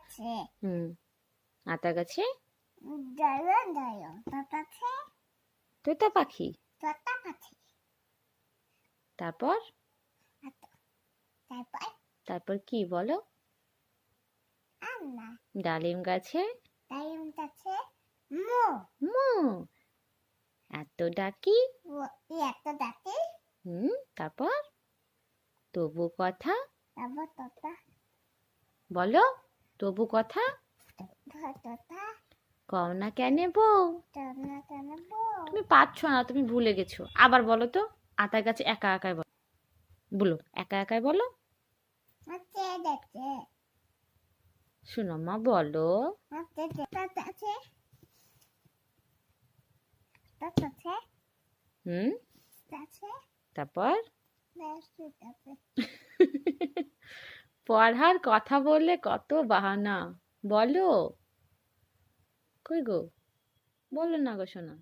আছে। আতা গাছে আছে তোতা পাখি। তোতা পাখি। তারপর তারপর তারপর কি বলো? আমরা ডালিম গাছে ডালিম গাছে মো মো। এত ডাকি। এত ডাকে। তারপর তবু কথা তারপর তোতা বলো। তবু কথা তোতা কও না কেনে বউ। তুমি পারছো না, তুমি ভুলে গেছো। আবার বলো তো। আতা গাছে একা একাই বলো। বলো, একা একাই বলো। শোনো মা, বলো। তারপর পড়ার কথা বললে কত বাহানা। বলো। কই গো, বলো না গো সোনা।